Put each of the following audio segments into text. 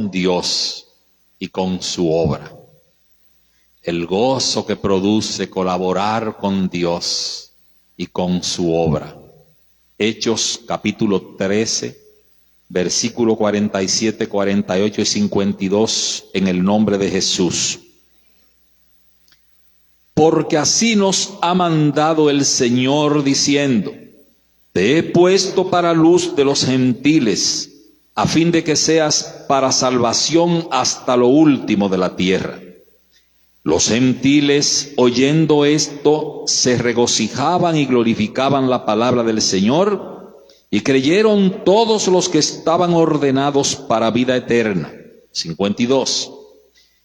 con Dios y con su obra. El gozo que produce colaborar con Dios y con su obra. Hechos capítulo 13, versículo 47, 48 y 52, en el nombre de Jesús. Porque así nos ha mandado el Señor diciendo: te he puesto para luz de los gentiles, a fin de que seas para salvación hasta lo último de la tierra. Los gentiles, oyendo esto, se regocijaban y glorificaban la palabra del Señor, y creyeron todos los que estaban ordenados para vida eterna. 52.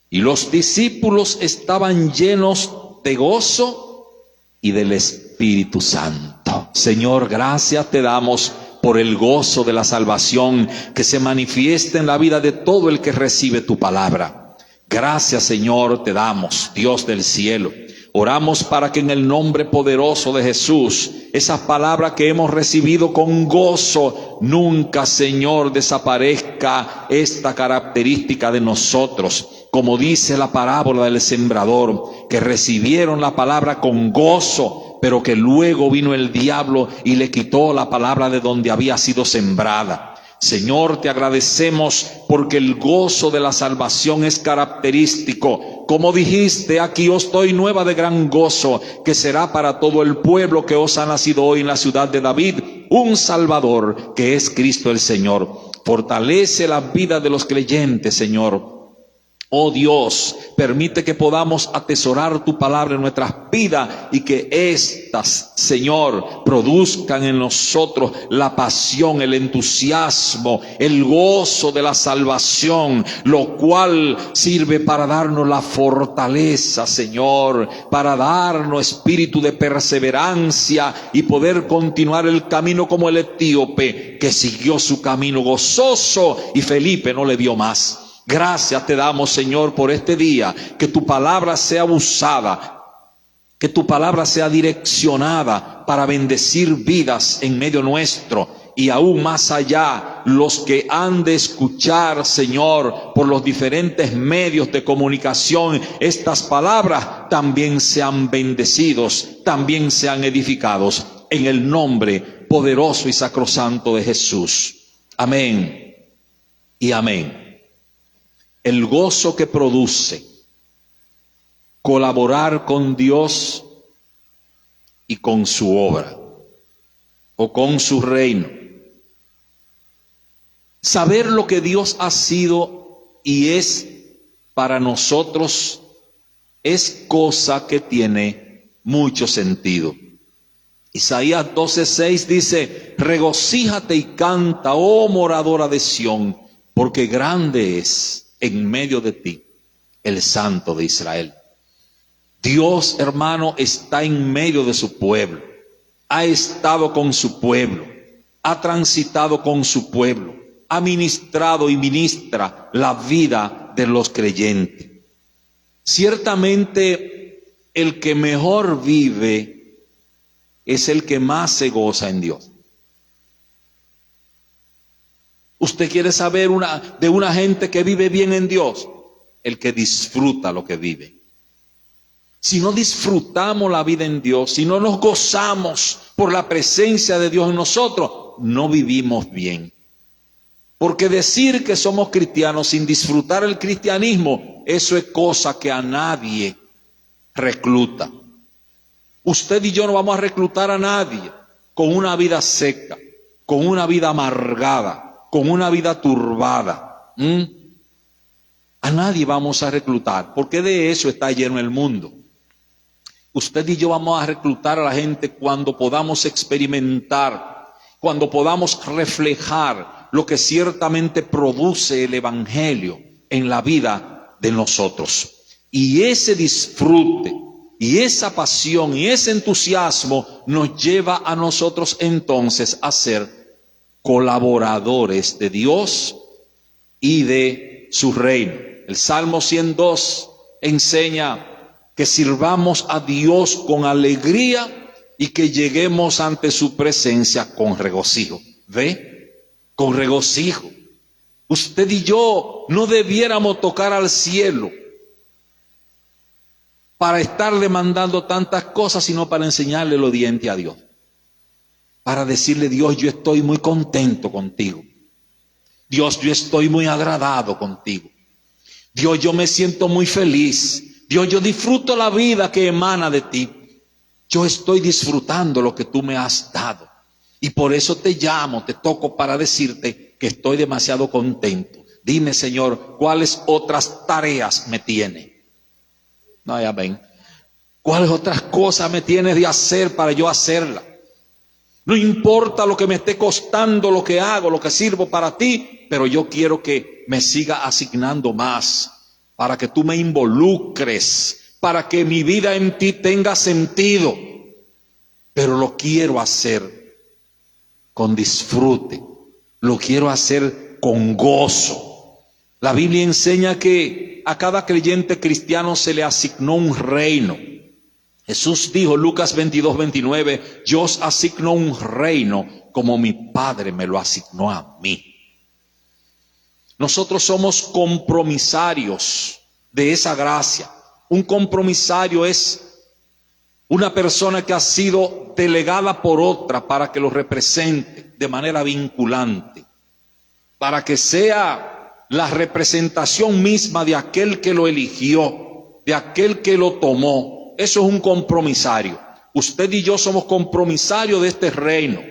Y los discípulos estaban llenos de gozo y del Espíritu Santo. Señor, gracias te damos por el gozo de la salvación que se manifiesta en la vida de todo el que recibe tu palabra. Gracias, Señor, te damos, Dios del cielo. Oramos para que en el nombre poderoso de Jesús, esa palabra que hemos recibido con gozo, nunca, Señor, desaparezca esta característica de nosotros. Como dice la parábola del sembrador, que recibieron la palabra con gozo, pero que luego vino el diablo y le quitó la palabra de donde había sido sembrada. Señor, te agradecemos porque el gozo de la salvación es característico. Como dijiste, aquí os doy nueva de gran gozo, que será para todo el pueblo que os ha nacido hoy en la ciudad de David un Salvador, que es Cristo el Señor. Fortalece la vida de los creyentes, Señor. Oh Dios, permite que podamos atesorar tu palabra en nuestras vidas y que éstas, Señor, produzcan en nosotros la pasión, el entusiasmo, el gozo de la salvación, lo cual sirve para darnos la fortaleza, Señor, para darnos espíritu de perseverancia y poder continuar el camino como el etíope, que siguió su camino gozoso y Felipe no le vio más. Gracias te damos, Señor, por este día, que tu palabra sea usada, que tu palabra sea direccionada para bendecir vidas en medio nuestro y aún más allá, los que han de escuchar, Señor, por los diferentes medios de comunicación, estas palabras también sean bendecidos, también sean edificados, en el nombre poderoso y sacrosanto de Jesús. Amén y amén. El gozo que produce colaborar con Dios y con su obra o con su reino. Saber lo que Dios ha sido y es para nosotros es cosa que tiene mucho sentido. Isaías 12:6 dice: regocíjate y canta, oh moradora de Sión, porque grande es en medio de ti el Santo de Israel. Dios, hermano, está en medio de su pueblo, ha estado con su pueblo, ha transitado con su pueblo, ha ministrado y ministra la vida de los creyentes. Ciertamente el que mejor vive es el que más se goza en Dios. ¿Usted quiere saber de una gente que vive bien en Dios? El que disfruta lo que vive. Si no disfrutamos la vida en Dios, si no nos gozamos por la presencia de Dios en nosotros, no vivimos bien. Porque decir que somos cristianos sin disfrutar el cristianismo, eso es cosa que a nadie recluta. Usted y yo no vamos a reclutar a nadie con una vida seca, con una vida amargada, con una vida turbada. A nadie vamos a reclutar, porque de eso está lleno el mundo. Usted y yo vamos a reclutar a la gente cuando podamos experimentar, cuando podamos reflejar lo que ciertamente produce el Evangelio en la vida de nosotros. Y ese disfrute, y esa pasión, y ese entusiasmo nos lleva a nosotros entonces a ser colaboradores de Dios y de su reino. El Salmo 102 enseña que sirvamos a Dios con alegría y que lleguemos ante su presencia con regocijo. ¿Ve? Con regocijo. Usted y yo no debiéramos tocar al cielo para estar demandando tantas cosas, sino para enseñarle los dientes a Dios. Para decirle: Dios, yo estoy muy contento contigo. Dios, yo estoy muy agradado contigo. Dios, yo me siento muy feliz. Dios, yo disfruto la vida que emana de ti. Yo estoy disfrutando lo que tú me has dado. Y por eso te llamo, te toco para decirte que estoy demasiado contento. Dime, Señor, ¿cuáles otras tareas me tiene? No, ya ven. ¿Cuáles otras cosas me tienes de hacer para yo hacerla? No importa lo que me esté costando, lo que hago, lo que sirvo para ti, pero yo quiero que me siga asignando más, para que tú me involucres, para que mi vida en ti tenga sentido. Pero lo quiero hacer con disfrute, lo quiero hacer con gozo. La Biblia enseña que a cada creyente cristiano se le asignó un reino. Jesús dijo, Lucas 22:29, yo os asigno un reino como mi Padre me lo asignó a mí. Nosotros somos compromisarios de esa gracia. Un compromisario es una persona que ha sido delegada por otra para que lo represente de manera vinculante, para que sea la representación misma de aquel que lo eligió, de aquel que lo tomó. Eso es un compromisario. Usted y yo somos compromisarios de este reino,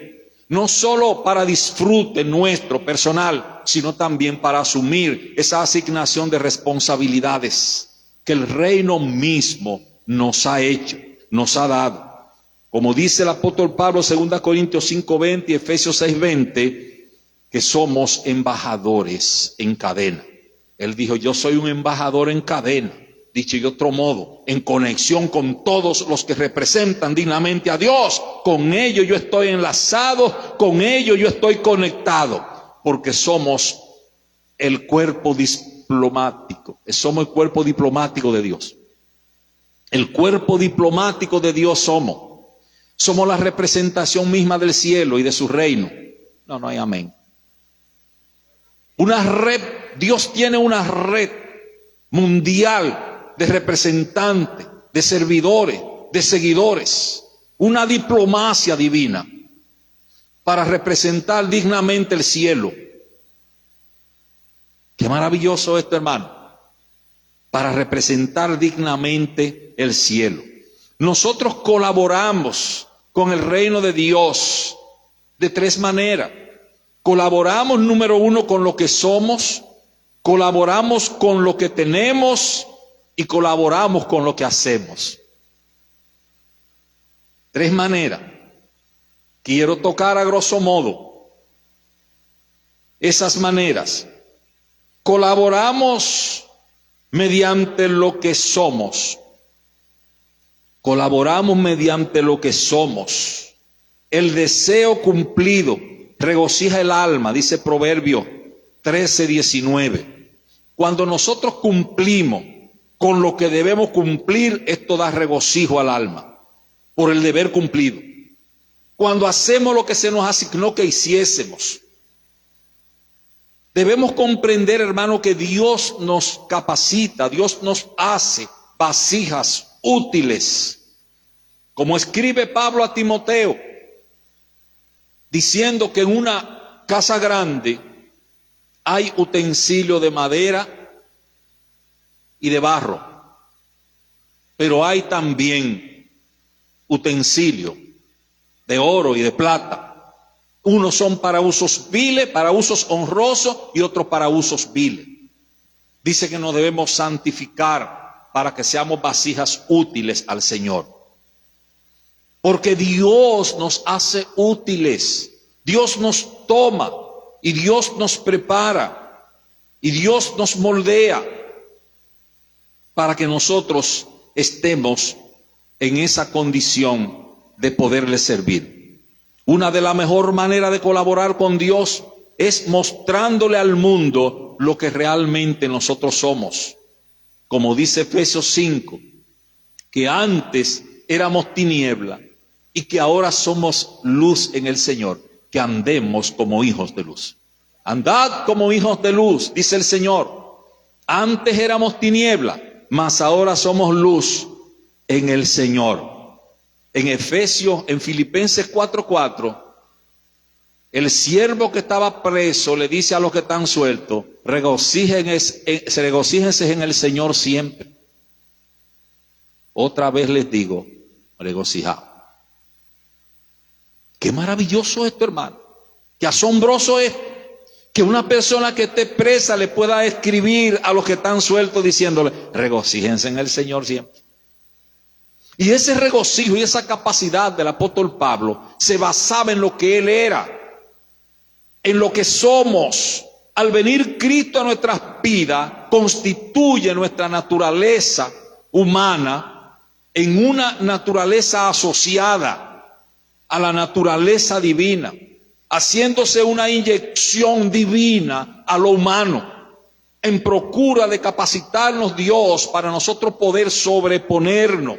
no solo para disfrute nuestro personal, sino también para asumir esa asignación de responsabilidades que el reino mismo nos ha hecho, nos ha dado. Como dice el apóstol Pablo, 2 Corintios 5:20 y Efesios 6:20, que somos embajadores en cadena. Él dijo, yo soy un embajador en cadena. Dicho de otro modo, en conexión con todos los que representan dignamente a Dios. Con ellos yo estoy enlazado, con ellos yo estoy conectado, porque somos el cuerpo diplomático, somos el cuerpo diplomático de Dios. El cuerpo diplomático de Dios somos. Somos la representación misma del cielo y de su reino. No hay amén. Una red, Dios tiene una red mundial de representantes, de servidores, de seguidores, una diplomacia divina para representar dignamente el cielo. Qué maravilloso esto, hermano, para representar dignamente el cielo. Nosotros colaboramos con el reino de Dios de tres maneras. Colaboramos, número uno, con lo que somos, colaboramos con lo que tenemos y colaboramos con lo que hacemos. Tres maneras. Quiero tocar a grosso modo esas maneras. Colaboramos mediante lo que somos. Colaboramos mediante lo que somos. El deseo cumplido regocija el alma, dice Proverbio 13:19. Cuando nosotros cumplimos con lo que debemos cumplir, esto da regocijo al alma por el deber cumplido. Cuando hacemos lo que se nos asignó que hiciésemos, debemos comprender, hermano, que Dios nos capacita, Dios nos hace vasijas útiles. Como escribe Pablo a Timoteo, diciendo que en una casa grande hay utensilio de madera y de barro, pero hay también utensilio de oro y de plata. Unos son para usos viles, para usos honrosos, y otros para usos viles. Dice que nos debemos santificar para que seamos vasijas útiles al Señor. Porque Dios nos hace útiles, Dios nos toma y Dios nos prepara y Dios nos moldea para que nosotros estemos en esa condición de poderle servir. Una de las mejores maneras de colaborar con Dios es mostrándole al mundo lo que realmente nosotros somos. Como dice Efesios 5, que antes éramos tiniebla y que ahora somos luz en el Señor, que andemos como hijos de luz. Andad como hijos de luz, dice el Señor. Antes éramos tiniebla, mas ahora somos luz en el Señor. En Filipenses 4:4, el siervo que estaba preso le dice a los que están sueltos, regocíjense en el Señor siempre. Otra vez les digo, regocijaos. Qué maravilloso esto, hermano. Qué asombroso es que una persona que esté presa le pueda escribir a los que están sueltos diciéndole, regocíjense en el Señor siempre. Y ese regocijo y esa capacidad del apóstol Pablo se basaba en lo que él era, en lo que somos. Al venir Cristo a nuestras vidas, constituye nuestra naturaleza humana en una naturaleza asociada a la naturaleza divina, haciéndose una inyección divina a lo humano, en procura de capacitarnos Dios para nosotros poder sobreponernos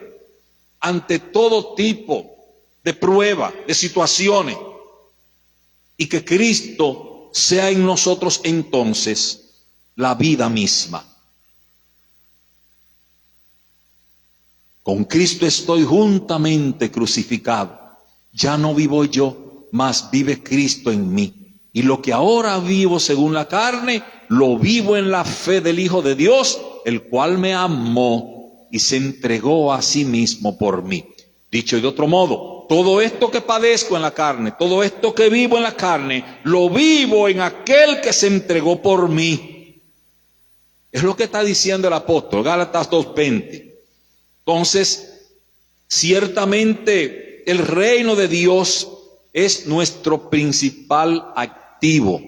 ante todo tipo de pruebas, de situaciones, y que Cristo sea en nosotros entonces la vida misma. Con Cristo estoy juntamente crucificado. Ya no vivo yo, mas vive Cristo en mí. Y lo que ahora vivo según la carne, lo vivo en la fe del Hijo de Dios, el cual me amó y se entregó a sí mismo por mí. Dicho de otro modo, todo esto que padezco en la carne, todo esto que vivo en la carne, lo vivo en aquel que se entregó por mí. Es lo que está diciendo el apóstol, Gálatas 2:20. Entonces, ciertamente el reino de Dios es nuestro principal activo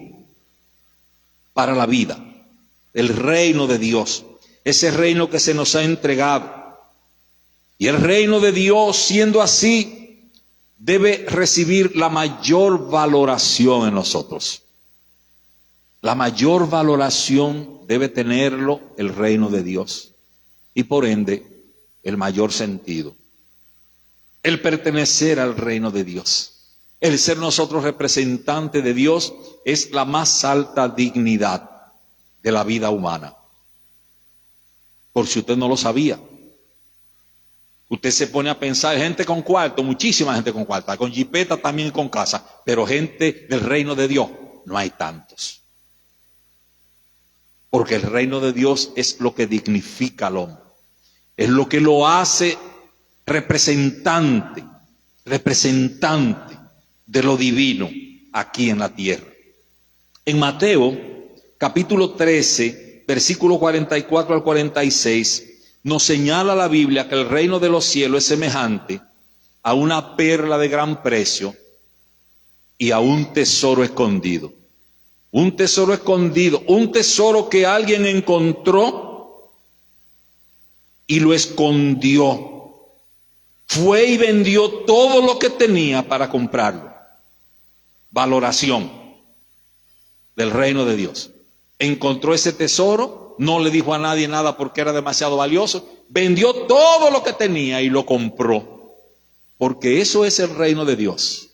para la vida. El reino de Dios, ese reino que se nos ha entregado. Y el reino de Dios, siendo así, debe recibir la mayor valoración en nosotros. La mayor valoración debe tenerlo el reino de Dios. Y por ende, el mayor sentido. El pertenecer al reino de Dios. El ser nosotros representantes de Dios es la más alta dignidad de la vida humana. Por si usted no lo sabía. Usted se pone a pensar, gente con cuarto, muchísima gente con cuarto, con jipeta también con casa, pero gente del reino de Dios, no hay tantos. Porque el reino de Dios es lo que dignifica al hombre, es lo que lo hace representante de lo divino aquí en la tierra. En Mateo, capítulo 13, versículo 44 al 46, nos señala la Biblia que el reino de los cielos es semejante a una perla de gran precio y a un tesoro escondido. Un tesoro escondido, un tesoro que alguien encontró y lo escondió. Fue y vendió todo lo que tenía para comprarlo. Valoración del reino de Dios. Encontró ese tesoro. No le dijo a nadie nada porque era demasiado valioso. Vendió todo lo que tenía y lo compró. Porque eso es el reino de Dios.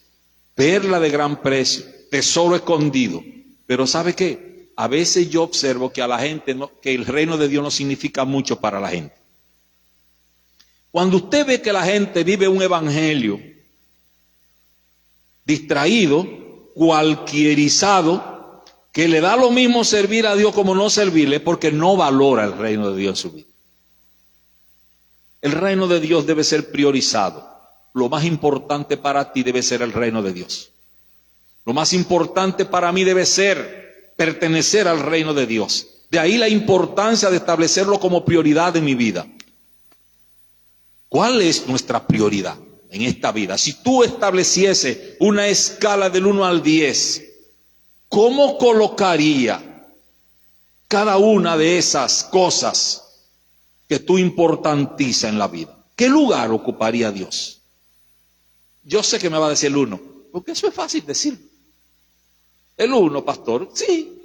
Perla de gran precio, tesoro escondido. Pero ¿sabe qué? A veces yo observo que a la gente que el reino de Dios no significa mucho para la gente. Cuando usted ve que la gente vive un evangelio distraído, cualquierizado, que le da lo mismo servir a Dios como no servirle, porque no valora el reino de Dios en su vida. El reino de Dios debe ser priorizado. Lo más importante para ti debe ser el reino de Dios. Lo más importante para mí debe ser pertenecer al reino de Dios. De ahí la importancia de establecerlo como prioridad en mi vida. ¿Cuál es nuestra prioridad en esta vida? Si tú estableciese una escala del 1 al 10, ¿cómo colocaría cada una de esas cosas que tú importantizas en la vida? ¿Qué lugar ocuparía Dios? Yo sé que me va a decir el 1, porque eso es fácil decir. El 1, pastor, sí,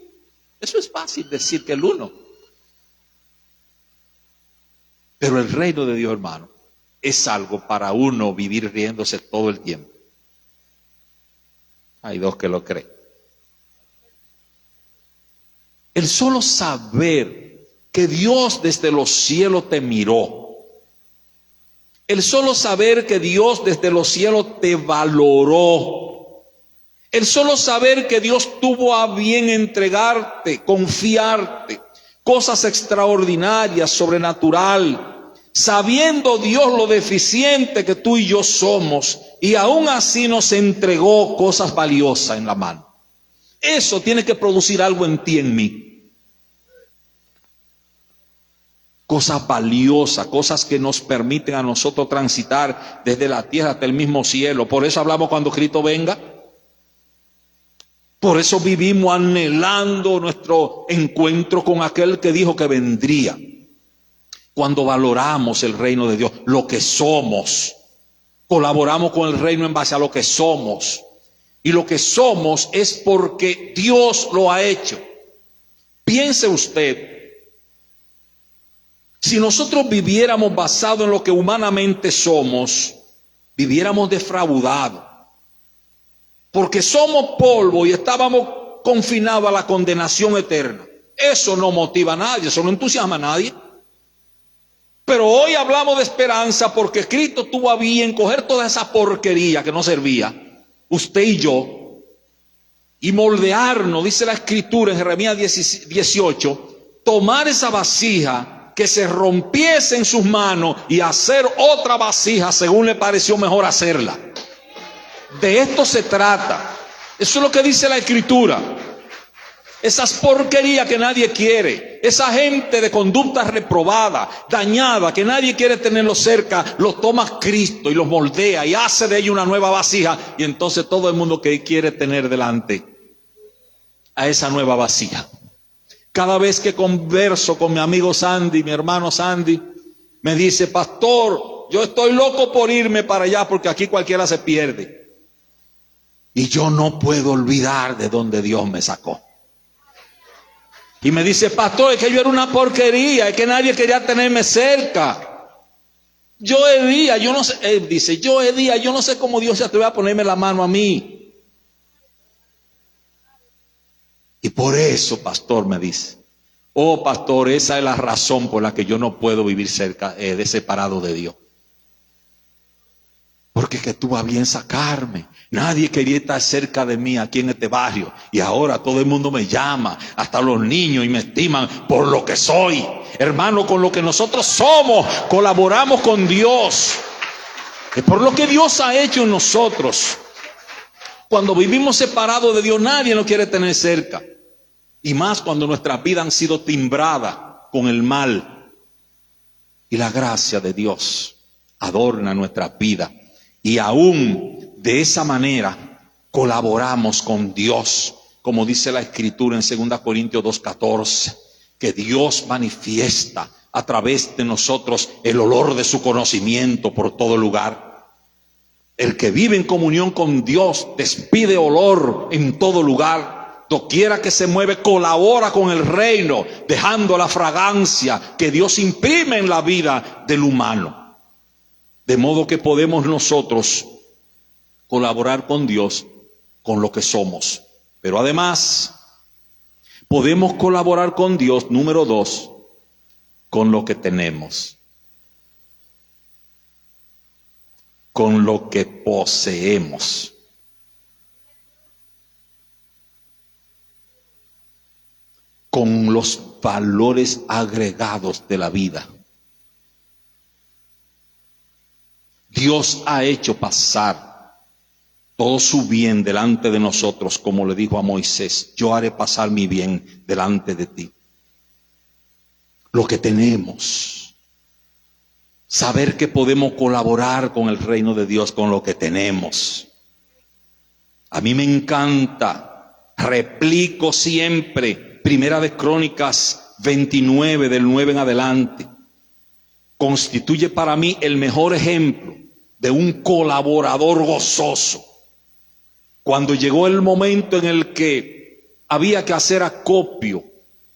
eso es fácil decir que el 1. Pero el reino de Dios, hermano, es algo para uno vivir riéndose todo el tiempo. Hay dos que lo creen. El solo saber que Dios desde los cielos te miró, el solo saber que Dios desde los cielos te valoró, el solo saber que Dios tuvo a bien entregarte, confiarte cosas extraordinarias, sobrenatural, sabiendo Dios lo deficiente que tú y yo somos, y aún así nos entregó cosas valiosas en la mano. Eso tiene que producir algo en ti, en mí. Cosas valiosas, cosas que nos permiten a nosotros transitar desde la tierra hasta el mismo cielo. Por eso hablamos cuando Cristo venga. Por eso vivimos anhelando nuestro encuentro con aquel que dijo que vendría. Cuando valoramos el reino de Dios, lo que somos, colaboramos con el reino en base a lo que somos. Y lo que somos es porque Dios lo ha hecho. Piense usted, si nosotros viviéramos basado en lo que humanamente somos, viviéramos defraudados. Porque somos polvo y estábamos confinados a la condenación eterna. Eso no motiva a nadie, eso no entusiasma a nadie. Pero hoy hablamos de esperanza porque Cristo tuvo a bien coger toda esa porquería que no servía, usted y yo, y moldearnos, dice la Escritura en Jeremías 18, tomar esa vasija que se rompiese en sus manos y hacer otra vasija según le pareció mejor hacerla. De esto se trata. Eso es lo que dice la Escritura. Esas porquerías que nadie quiere, esa gente de conducta reprobada, dañada, que nadie quiere tenerlo cerca, los toma Cristo y los moldea y hace de ellos una nueva vasija. Y entonces todo el mundo que quiere tener delante a esa nueva vasija. Cada vez que converso con mi amigo Sandy, mi hermano Sandy, me dice: pastor, yo estoy loco por irme para allá porque aquí cualquiera se pierde. Y yo no puedo olvidar de donde Dios me sacó. Y me dice: pastor, es que yo era una porquería, es que nadie quería tenerme cerca. Yo Edía, yo no sé, él dice, yo Edía, yo no sé cómo Dios se atreve a ponerme la mano a mí. Y por eso, pastor, me dice, oh pastor, esa es la razón por la que yo no puedo vivir cerca, separado de Dios. Porque que tú vas bien sacarme. Nadie quería estar cerca de mí aquí en este barrio. Y ahora todo el mundo me llama, hasta los niños, y me estiman por lo que soy. Hermano, con lo que nosotros somos, colaboramos con Dios. Es por lo que Dios ha hecho en nosotros. Cuando vivimos separados de Dios, nadie nos quiere tener cerca. Y más cuando nuestras vidas han sido timbradas con el mal. Y la gracia de Dios adorna nuestra vida. Y aún de esa manera colaboramos con Dios, como dice la Escritura en 2 Corintios 2:14, que Dios manifiesta a través de nosotros el olor de su conocimiento por todo lugar. El que vive en comunión con Dios despide olor en todo lugar. Doquiera que se mueve, colabora con el reino, dejando la fragancia que Dios imprime en la vida del humano. De modo que podemos nosotros colaborar con Dios con lo que somos. Pero además, podemos colaborar con Dios, número 2, con lo que tenemos. Con lo que poseemos. Con los valores agregados de la vida. Dios ha hecho pasar todo su bien delante de nosotros, como le dijo a Moisés: yo haré pasar mi bien delante de ti. Lo que tenemos, saber que podemos colaborar con el reino de Dios con lo que tenemos. A mí me encanta, replico siempre, Primera de Crónicas 29, del 9 en adelante. Constituye para mí el mejor ejemplo de un colaborador gozoso. Cuando llegó el momento en el que había que hacer acopio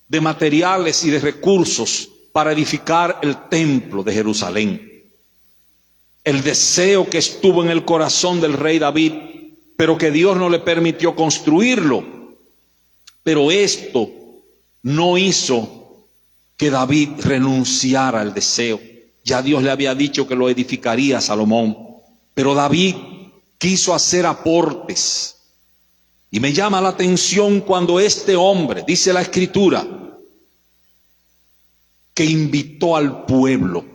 de materiales y de recursos para edificar el templo de Jerusalén. El deseo que estuvo en el corazón del rey David, pero que Dios no le permitió construirlo. Pero esto no hizo que David renunciara al deseo. Ya Dios le había dicho que lo edificaría a Salomón, pero David quiso hacer aportes. Y me llama la atención cuando este hombre, dice la Escritura, que invitó al pueblo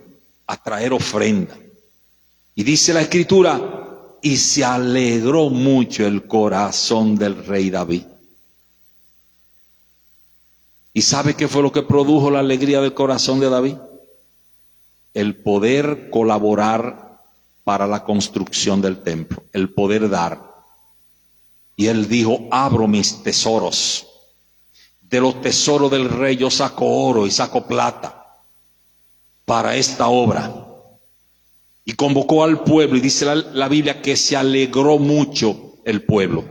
a traer ofrenda. Y dice la Escritura, y se alegró mucho el corazón del rey David. ¿Y sabe qué fue lo que produjo la alegría del corazón de David? El poder colaborar para la construcción del templo, el poder dar. Y él dijo, abro mis tesoros. De los tesoros del rey yo saco oro y saco plata para esta obra. Y convocó al pueblo, y dice la Biblia que se alegró mucho el pueblo.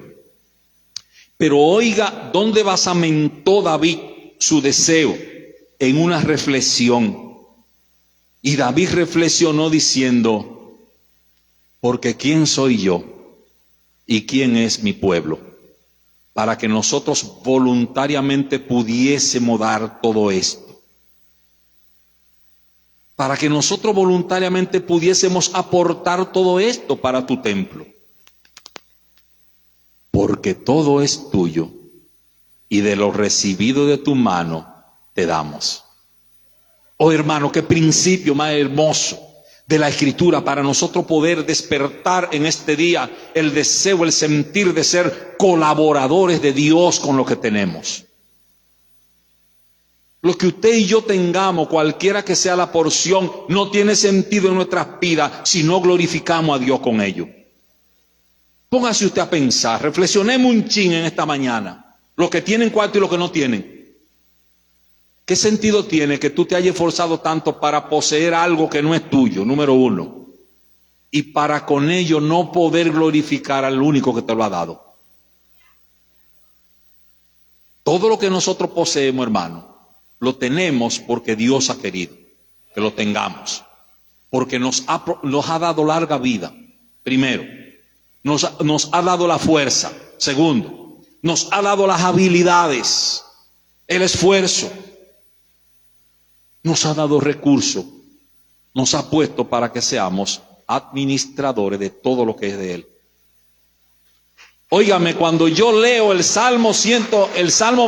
Pero oiga, ¿dónde basamentó David su deseo? En una reflexión. Y David reflexionó diciendo, porque ¿quién soy yo y quién es mi pueblo? Para que nosotros voluntariamente pudiésemos dar todo esto. Para que nosotros voluntariamente pudiésemos aportar todo esto para tu templo. Porque todo es tuyo y de lo recibido de tu mano te damos. Oh hermano, qué principio más hermoso de la Escritura para nosotros poder despertar en este día el deseo, el sentir de ser colaboradores de Dios con lo que tenemos. Lo que usted y yo tengamos, cualquiera que sea la porción, no tiene sentido en nuestras vidas si no glorificamos a Dios con ello. Póngase usted a pensar, reflexionemos un chin en esta mañana, los que tienen cuarto y los que no tienen. ¿Qué sentido tiene que tú te hayas esforzado tanto para poseer algo que no es tuyo, número uno, y para con ello no poder glorificar al único que te lo ha dado? Todo lo que nosotros poseemos, hermano, lo tenemos porque Dios ha querido que lo tengamos, porque nos ha dado larga vida, primero, nos ha dado la fuerza, segundo, nos ha dado las habilidades, el esfuerzo, nos ha dado recursos, nos ha puesto para que seamos administradores de todo lo que es de Él. Óigame, cuando yo leo el Salmo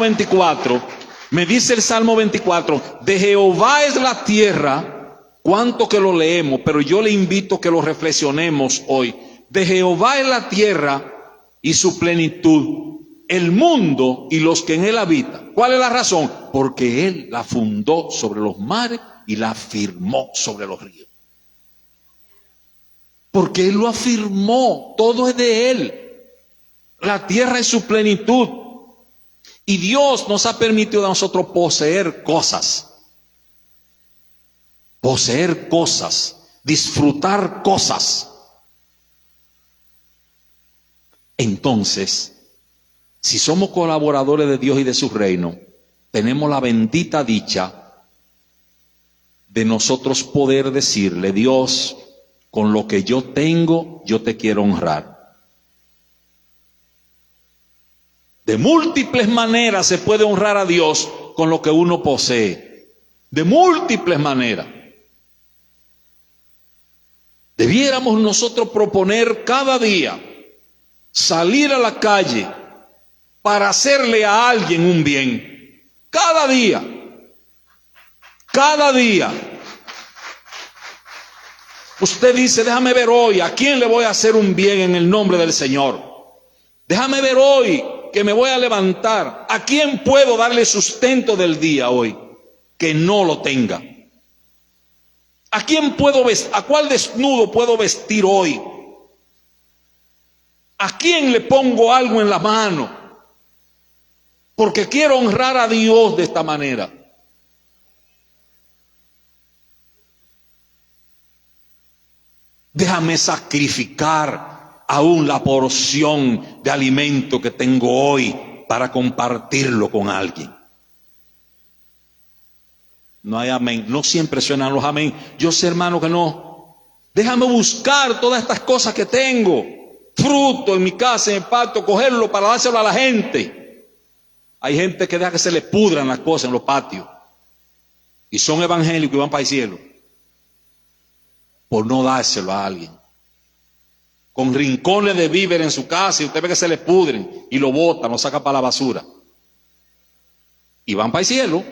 24, me dice el Salmo 24, de Jehová es la tierra, cuánto que lo leemos, pero yo le invito a que lo reflexionemos hoy. De Jehová es la tierra y su plenitud, el mundo y los que en él habitan. ¿Cuál es la razón? Porque Él la fundó sobre los mares y la afirmó sobre los ríos. Porque Él lo afirmó, todo es de Él. La tierra es su plenitud. Y Dios nos ha permitido a nosotros poseer cosas, disfrutar cosas. Entonces, si somos colaboradores de Dios y de su reino, tenemos la bendita dicha de nosotros poder decirle, Dios, con lo que yo tengo, yo te quiero honrar. De múltiples maneras se puede honrar a Dios con lo que uno posee. De múltiples maneras. Debiéramos nosotros proponer cada día salir a la calle para hacerle a alguien un bien. Cada día. Cada día. Usted dice, déjame ver hoy a quién le voy a hacer un bien en el nombre del Señor. Déjame ver hoy que me voy a levantar. ¿A quién puedo darle sustento del día hoy que no lo tenga? ¿A quién puedo vestir? ¿A cuál desnudo puedo vestir hoy? ¿A quién le pongo algo en la mano? Porque quiero honrar a Dios de esta manera. Déjame sacrificar aún la porción de alimento que tengo hoy para compartirlo con alguien. No hay amén. No siempre suenan los amén. Yo sé, hermano, que no. Déjame buscar todas estas cosas que tengo. Fruto en mi casa, en el patio, cogerlo para dárselo a la gente. Hay gente que deja que se le pudran las cosas en los patios. Y son evangélicos y van para el cielo. Por no dárselo a alguien. Con rincones de víver en su casa y usted ve que se le pudren y lo botan, lo saca para la basura. Y van para el cielo.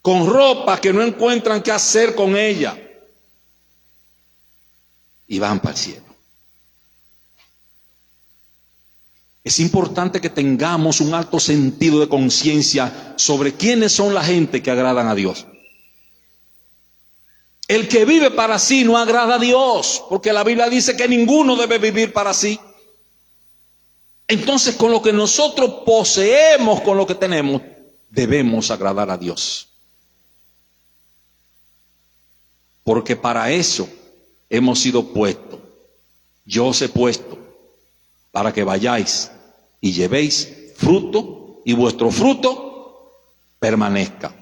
Con ropa que no encuentran qué hacer con ella. Y van para el cielo. Es importante que tengamos un alto sentido de conciencia sobre quiénes son la gente que agradan a Dios. El que vive para sí no agrada a Dios, porque la Biblia dice que ninguno debe vivir para sí. Entonces, con lo que nosotros poseemos, con lo que tenemos, debemos agradar a Dios. Porque para eso hemos sido puestos. Yo os he puesto para que vayáis y llevéis fruto y vuestro fruto permanezca.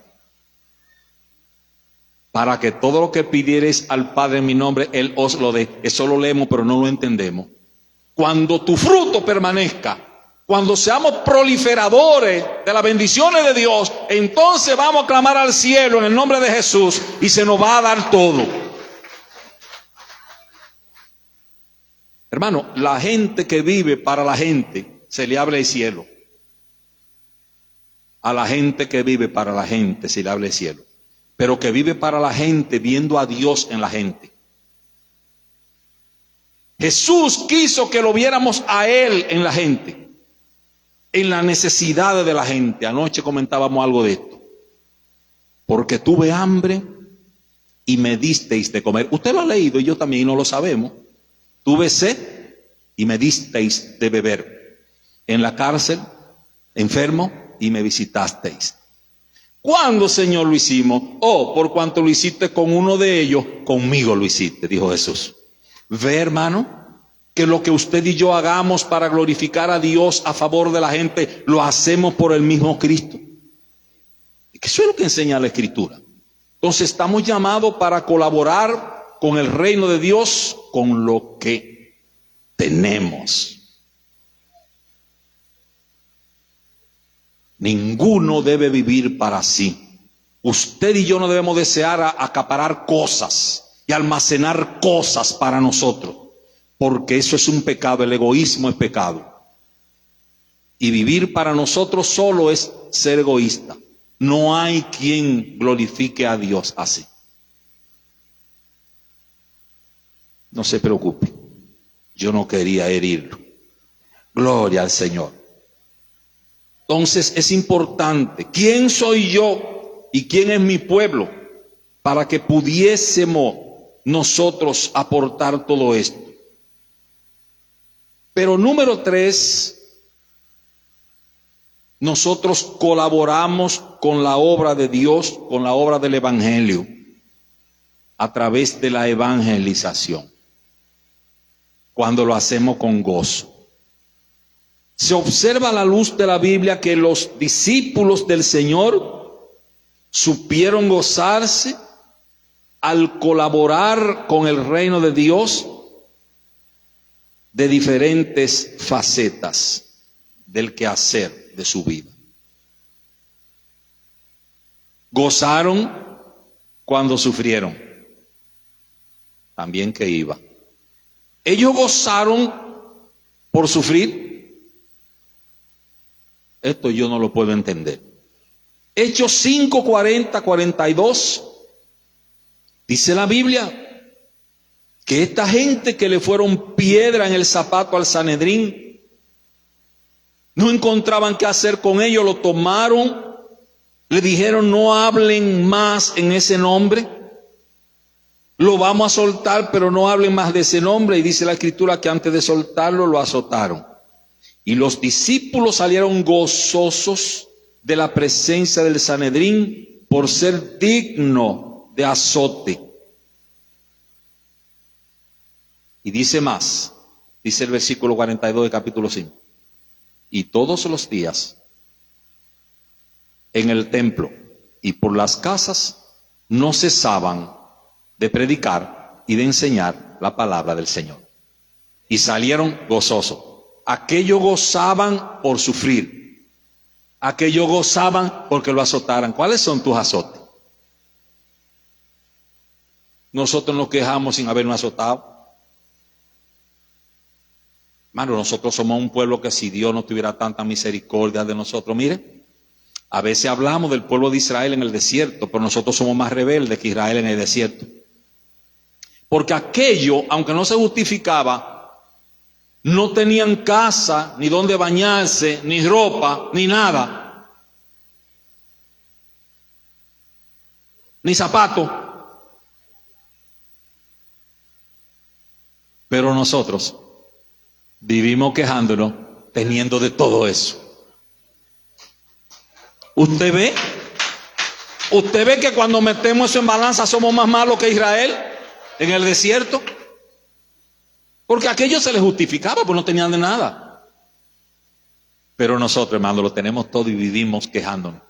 Para que todo lo que pidiereis al Padre en mi nombre, Él os lo dé. Eso lo leemos, pero no lo entendemos. Cuando tu fruto permanezca, cuando seamos proliferadores de las bendiciones de Dios, entonces vamos a clamar al cielo en el nombre de Jesús y se nos va a dar todo. Hermano, la gente que vive para la gente, se le abre el cielo. A la gente que vive para la gente, se le abre el cielo. Pero que vive para la gente, viendo a Dios en la gente. Jesús quiso que lo viéramos a Él en la gente, en las necesidades de la gente. Anoche comentábamos algo de esto. Porque tuve hambre y me disteis de comer. Usted lo ha leído y yo también, y no lo sabemos. Tuve sed y me disteis de beber. En la cárcel, enfermo, y me visitasteis. ¿Cuándo, Señor, lo hicimos? Oh, por cuanto lo hiciste con uno de ellos, conmigo lo hiciste, dijo Jesús. Ve, hermano, que lo que usted y yo hagamos para glorificar a Dios a favor de la gente, lo hacemos por el mismo Cristo. Y que eso es lo que enseña la Escritura. Entonces estamos llamados para colaborar con el reino de Dios, con lo que tenemos. Ninguno debe vivir para sí. Usted y yo no debemos desear acaparar cosas y almacenar cosas para nosotros, porque eso es un pecado. El egoísmo es pecado. Y vivir para nosotros solo es ser egoísta. No hay quien glorifique a Dios así. No se preocupe, yo no quería herirlo. Gloria al Señor. Entonces es importante, ¿quién soy yo y quién es mi pueblo para que pudiésemos nosotros aportar todo esto? Pero número 3, nosotros colaboramos con la obra de Dios, con la obra del Evangelio, a través de la evangelización, cuando lo hacemos con gozo. Se observa a la luz de la Biblia que los discípulos del Señor supieron gozarse al colaborar con el reino de Dios de diferentes facetas del quehacer de su vida. Gozaron cuando sufrieron, también que iba. Ellos gozaron por sufrir. Esto yo no lo puedo entender. Hechos 5, 40, 42. Dice la Biblia que esta gente que le fueron piedra en el zapato al Sanedrín, no encontraban qué hacer con ellos, lo tomaron, le dijeron no hablen más en ese nombre, lo vamos a soltar pero no hablen más de ese nombre. Y dice la Escritura que antes de soltarlo lo azotaron. Y los discípulos salieron gozosos de la presencia del Sanedrín por ser digno de azote. Y dice más, dice el versículo 42 de capítulo 5. Y todos los días en el templo y por las casas no cesaban de predicar y de enseñar la palabra del Señor. Y salieron gozosos. aquellos gozaban por sufrir, aquellos gozaban porque lo azotaran. ¿Cuáles son tus azotes? Nosotros nos quejamos sin habernos azotado. Hermano, nosotros somos un pueblo que si Dios no tuviera tanta misericordia de nosotros, mire, a veces hablamos del pueblo de Israel en el desierto, pero nosotros somos más rebeldes que Israel en el desierto. Porque aquello, aunque no se justificaba, no tenían casa, ni donde bañarse, ni ropa, ni nada, ni zapatos. Pero nosotros vivimos quejándonos, teniendo de todo eso. ¿Usted ve que cuando metemos eso en balanza somos más malos que Israel en el desierto? Porque a aquellos se les justificaba, pues no tenían de nada. Pero nosotros, hermano, lo tenemos todo y vivimos quejándonos.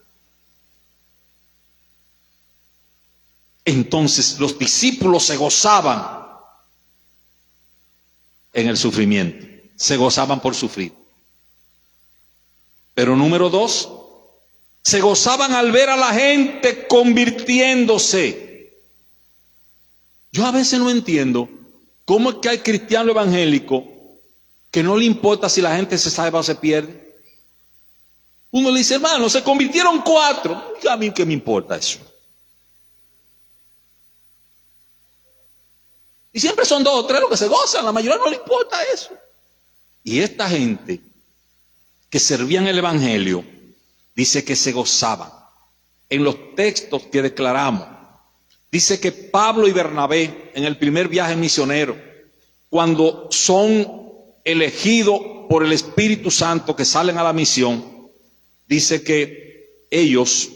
Entonces los discípulos se gozaban en el sufrimiento. Se gozaban por sufrir. Pero número 2, se gozaban al ver a la gente convirtiéndose. Yo a veces no entiendo cómo es que hay cristiano evangélico que no le importa si la gente se salva o se pierde. Uno le dice, hermano, se convirtieron 4. ¿A mí qué me importa eso? Y siempre son 2 o 3 los que se gozan, la mayoría no le importa eso. Y esta gente que servían el evangelio, dice que se gozaban. En los textos que declaramos, dice que Pablo y Bernabé, en el primer viaje misionero, cuando son elegidos por el Espíritu Santo que salen a la misión, dice que ellos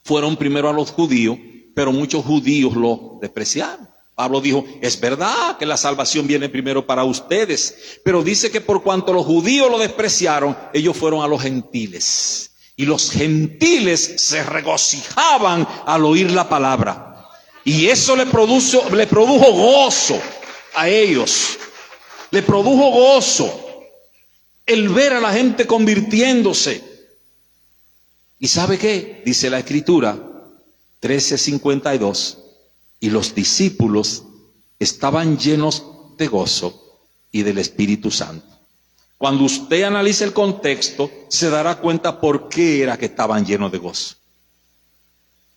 fueron primero a los judíos, pero muchos judíos lo despreciaron. Pablo dijo, es verdad que la salvación viene primero para ustedes, pero dice que por cuanto los judíos lo despreciaron, ellos fueron a los gentiles. Y los gentiles se regocijaban al oír la palabra. Y eso le produjo gozo a ellos. Le produjo gozo el ver a la gente convirtiéndose. ¿Y sabe qué? Dice la Escritura 13:52. Y los discípulos estaban llenos de gozo y del Espíritu Santo. Cuando usted analice el contexto, se dará cuenta por qué era que estaban llenos de gozo.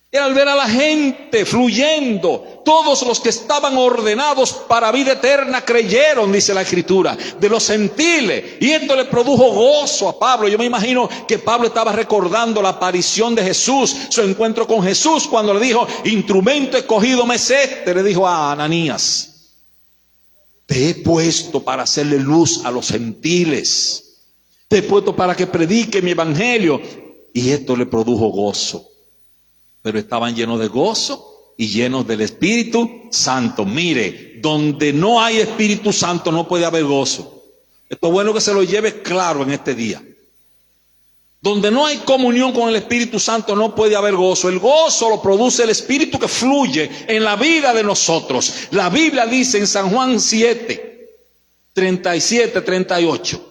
Era al ver a la gente fluyendo. Todos los que estaban ordenados para vida eterna creyeron, dice la Escritura, de los gentiles. Y esto le produjo gozo a Pablo. Yo me imagino que Pablo estaba recordando la aparición de Jesús, su encuentro con Jesús, cuando le dijo, instrumento escogido me es este, le dijo a Ananías. Te he puesto para hacerle luz a los gentiles. Te he puesto para que predique mi evangelio. Y esto le produjo gozo. Pero estaban llenos de gozo y llenos del Espíritu Santo. Mire, donde no hay Espíritu Santo no puede haber gozo. Esto es bueno que se lo lleve claro en este día. Donde no hay comunión con el Espíritu Santo no puede haber gozo. El gozo lo produce el Espíritu que fluye en la vida de nosotros. La Biblia dice en San Juan 7:37-38.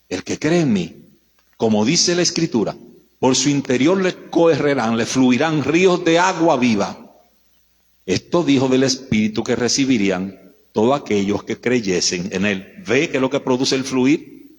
El que cree en mí, como dice la Escritura, por su interior le correrán, le fluirán ríos de agua viva. Esto dijo del Espíritu que recibirían todos aquellos que creyesen en él. ¿Ve que es lo que produce el fluir?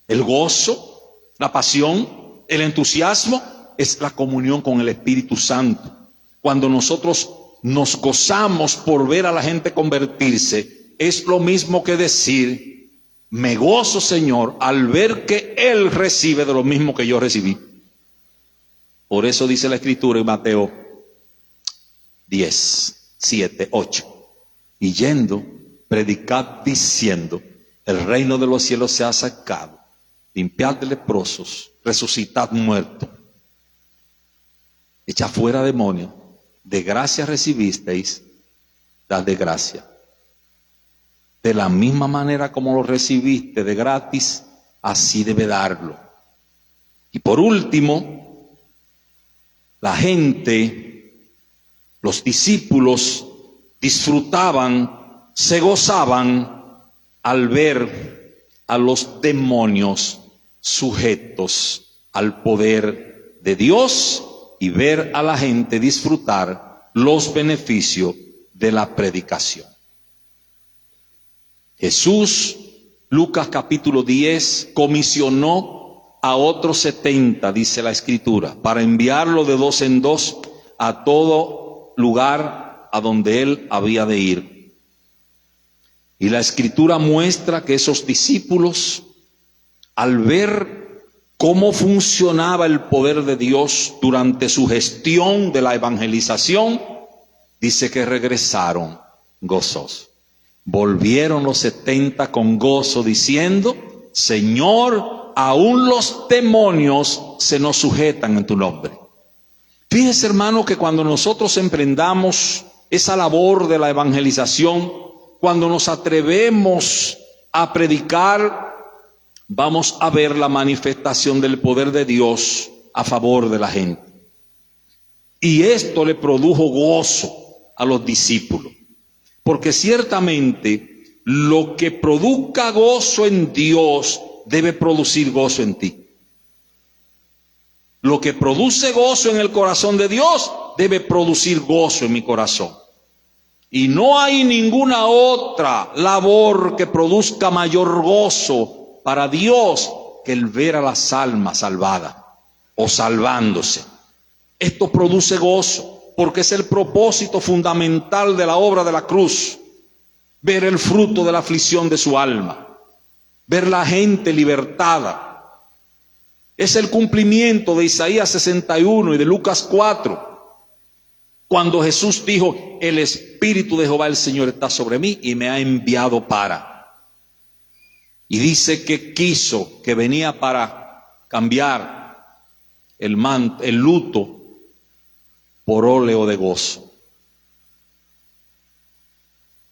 El gozo, la pasión, el entusiasmo, es la comunión con el Espíritu Santo. Cuando nosotros nos gozamos por ver a la gente convertirse, es lo mismo que decir, me gozo, Señor, al ver que Él recibe de lo mismo que yo recibí. Por eso dice la Escritura en Mateo 10:7-8. Y yendo, predicad diciendo, el reino de los cielos se ha acercado. Limpiad leprosos, resucitad muertos. Echad fuera demonios. De gracia recibisteis, dad de gracia. De la misma manera como lo recibiste de gratis, así debe darlo. Y por último, la gente, los discípulos disfrutaban, se gozaban al ver a los demonios sujetos al poder de Dios y ver a la gente disfrutar los beneficios de la predicación. Jesús, Lucas capítulo 10, comisionó a otros 70, dice la Escritura, para enviarlo de dos en dos a todo lugar a donde él había de ir. Y la Escritura muestra que esos discípulos, al ver cómo funcionaba el poder de Dios durante su gestión de la evangelización, dice que regresaron gozosos. Volvieron los 70 con gozo diciendo: Señor, aún los demonios se nos sujetan en tu nombre. Fíjese, hermano, que cuando nosotros emprendamos esa labor de la evangelización, cuando nos atrevemos a predicar, vamos a ver la manifestación del poder de Dios a favor de la gente. Y esto le produjo gozo a los discípulos, porque ciertamente lo que produzca gozo en Dios debe producir gozo en ti. Lo que produce gozo en el corazón de Dios debe producir gozo en mi corazón. Y no hay ninguna otra labor que produzca mayor gozo para Dios que el ver a las almas salvadas o salvándose. Esto produce gozo porque es el propósito fundamental de la obra de la cruz. Ver el fruto de la aflicción de su alma, ver la gente libertada. Es el cumplimiento de Isaías 61 y de Lucas 4, cuando Jesús dijo: el Espíritu de Jehová el Señor está sobre mí y me ha enviado para. Y dice que quiso, que venía para cambiar el luto por óleo de gozo.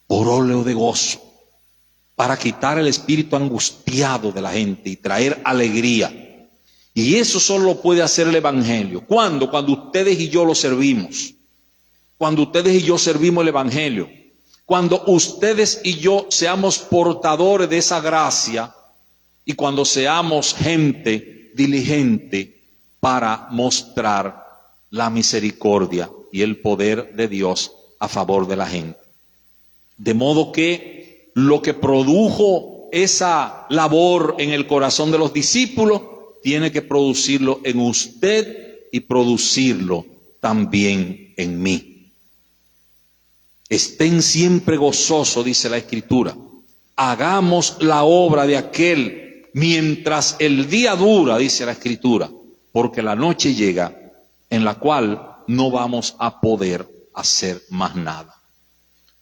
Por óleo de gozo, para quitar el espíritu angustiado de la gente y traer alegría. Y eso solo lo puede hacer el Evangelio. ¿Cuándo? Cuando ustedes y yo lo servimos. Cuando ustedes y yo servimos el Evangelio. Cuando ustedes y yo seamos portadores de esa gracia y cuando seamos gente diligente para mostrar la misericordia y el poder de Dios a favor de la gente. De modo que lo que produjo esa labor en el corazón de los discípulos tiene que producirlo en usted y producirlo también en mí. Estén siempre gozosos, dice la Escritura. Hagamos la obra de aquel mientras el día dura, dice la Escritura, porque la noche llega en la cual no vamos a poder hacer más nada.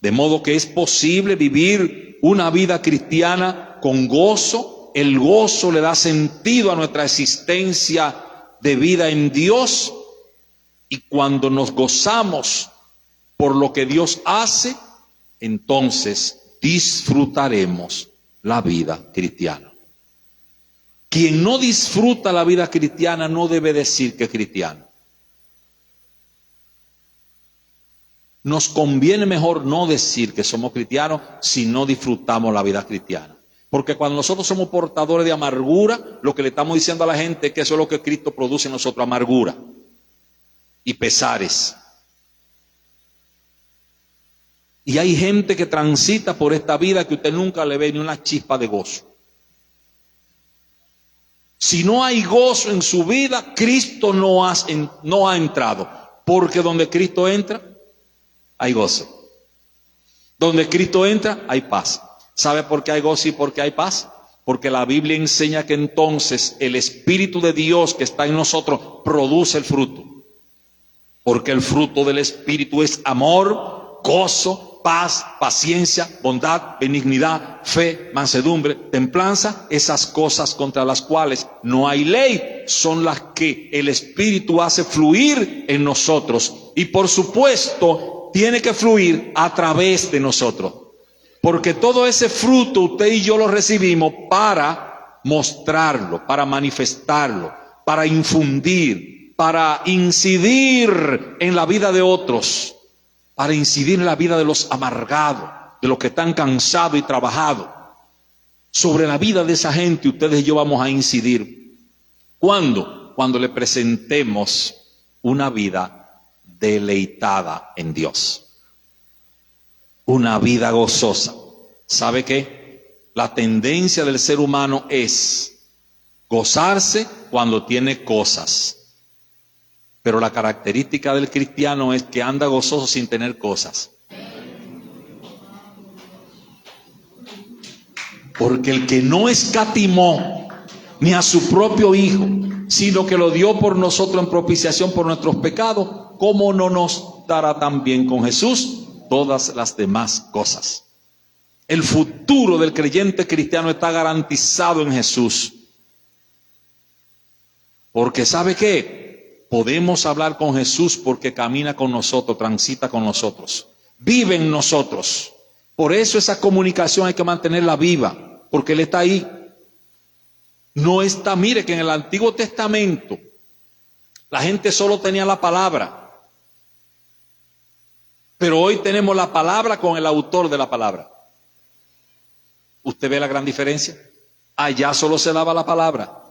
De modo que es posible vivir una vida cristiana con gozo. El gozo le da sentido a nuestra existencia de vida en Dios. Y cuando nos gozamos por lo que Dios hace, entonces disfrutaremos la vida cristiana. Quien no disfruta la vida cristiana no debe decir que es cristiano. Nos conviene mejor no decir que somos cristianos si no disfrutamos la vida cristiana. Porque cuando nosotros somos portadores de amargura, lo que le estamos diciendo a la gente es que eso es lo que Cristo produce en nosotros: amargura y pesares. Y hay gente que transita por esta vida que usted nunca le ve ni una chispa de gozo. Si no hay gozo en su vida, Cristo no ha entrado. Porque donde Cristo entra, hay gozo. Donde Cristo entra, hay paz. ¿Sabe por qué hay gozo y por qué hay paz? Porque la Biblia enseña que entonces el Espíritu de Dios que está en nosotros produce el fruto. Porque el fruto del Espíritu es amor, gozo, paz, paciencia, bondad, benignidad, fe, mansedumbre, templanza. Esas cosas contra las cuales no hay ley son las que el Espíritu hace fluir en nosotros. Y por supuesto, tiene que fluir a través de nosotros. Porque todo ese fruto usted y yo lo recibimos para mostrarlo, para manifestarlo, para infundir, para incidir en la vida de otros, para incidir en la vida de los amargados, de los que están cansados y trabajados. sobre la vida de esa gente, ustedes y yo vamos a incidir. ¿Cuándo? Cuando le presentemos una vida deleitada en Dios. Una vida gozosa. ¿Sabe qué? La tendencia del ser humano es gozarse cuando tiene cosas. Pero la característica del cristiano es que anda gozoso sin tener cosas. Porque el que no escatimó ni a su propio Hijo, sino que lo dio por nosotros en propiciación por nuestros pecados, ¿cómo no nos dará también con Jesús todas las demás cosas? El futuro del creyente cristiano está garantizado en Jesús. Porque ¿sabe qué? Podemos hablar con Jesús porque camina con nosotros, transita con nosotros, vive en nosotros. Por eso esa comunicación hay que mantenerla viva, porque Él está ahí. No está, mire que en el Antiguo Testamento la gente solo tenía la palabra, pero hoy tenemos la palabra con el autor de la palabra. ¿Usted ve la gran diferencia? Allá solo se daba la palabra,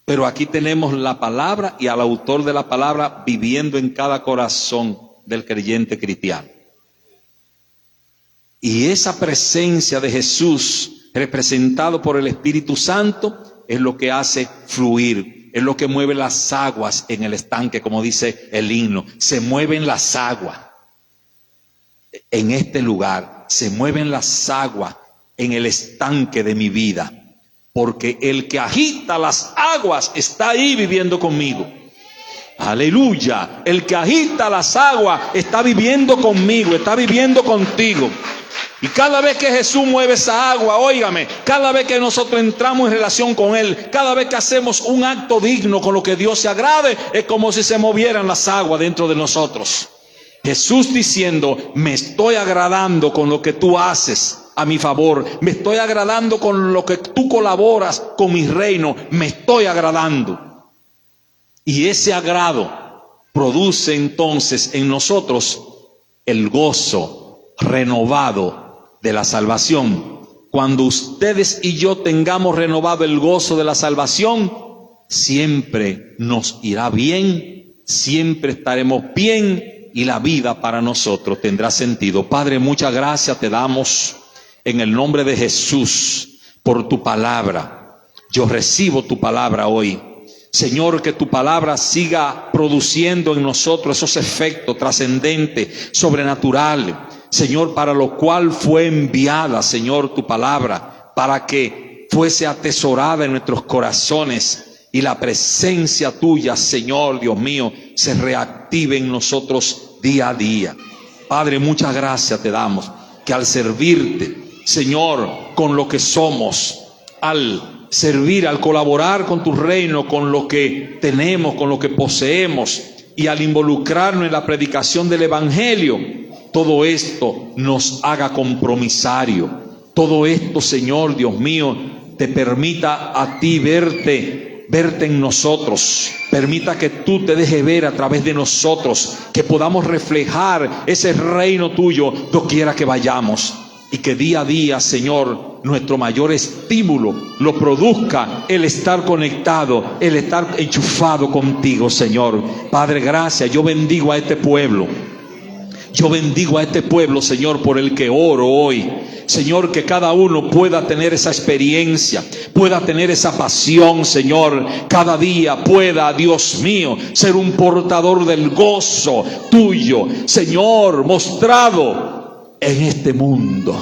pero aquí tenemos la palabra y al autor de la palabra viviendo en cada corazón del creyente cristiano. Y esa presencia de Jesús, representado por el Espíritu Santo, es lo que hace fluir, es lo que mueve las aguas en el estanque, como dice el himno. Se mueven las aguas en este lugar, se mueven las aguas en el estanque de mi vida, porque el que agita las aguas está ahí viviendo conmigo. Aleluya, el que agita las aguas está viviendo conmigo, está viviendo contigo. Y cada vez que Jesús mueve esa agua, óigame, cada vez que nosotros entramos en relación con Él, cada vez que hacemos un acto digno con lo que Dios se agrade, es como si se movieran las aguas dentro de nosotros. Jesús diciendo, me estoy agradando con lo que tú haces a mi favor, me estoy agradando con lo que tú colaboras con mi reino, me estoy agradando. Y ese agrado produce entonces en nosotros el gozo renovado de la salvación. Cuando ustedes y yo tengamos renovado el gozo de la salvación, siempre nos irá bien, siempre estaremos bien y la vida para nosotros tendrá sentido. Padre, muchas gracias te damos en el nombre de Jesús por tu palabra. Yo recibo tu palabra hoy. Señor, que tu palabra siga produciendo en nosotros esos efectos trascendentes, sobrenaturales. Señor, para lo cual fue enviada, Señor, tu palabra, para que fuese atesorada en nuestros corazones y la presencia tuya, Señor, Dios mío, se reactive en nosotros día a día. Padre, muchas gracias te damos, que al servirte, Señor, con lo que somos, al servir, al colaborar con tu reino, con lo que tenemos, con lo que poseemos, y al involucrarnos en la predicación del Evangelio, todo esto nos haga compromisario. Todo esto, Señor, Dios mío, te permita a ti verte en nosotros. Permita que tú te dejes ver a través de nosotros, que podamos reflejar ese reino tuyo doquiera que vayamos. Y que día a día, Señor, nuestro mayor estímulo lo produzca el estar conectado, el estar enchufado contigo, Señor. Padre, gracias. Yo bendigo a este pueblo. Yo bendigo a este pueblo, Señor, por el que oro hoy. Señor, que cada uno pueda tener esa experiencia, pueda tener esa pasión, Señor. Cada día pueda, Dios mío, ser un portador del gozo tuyo, Señor, mostrado en este mundo.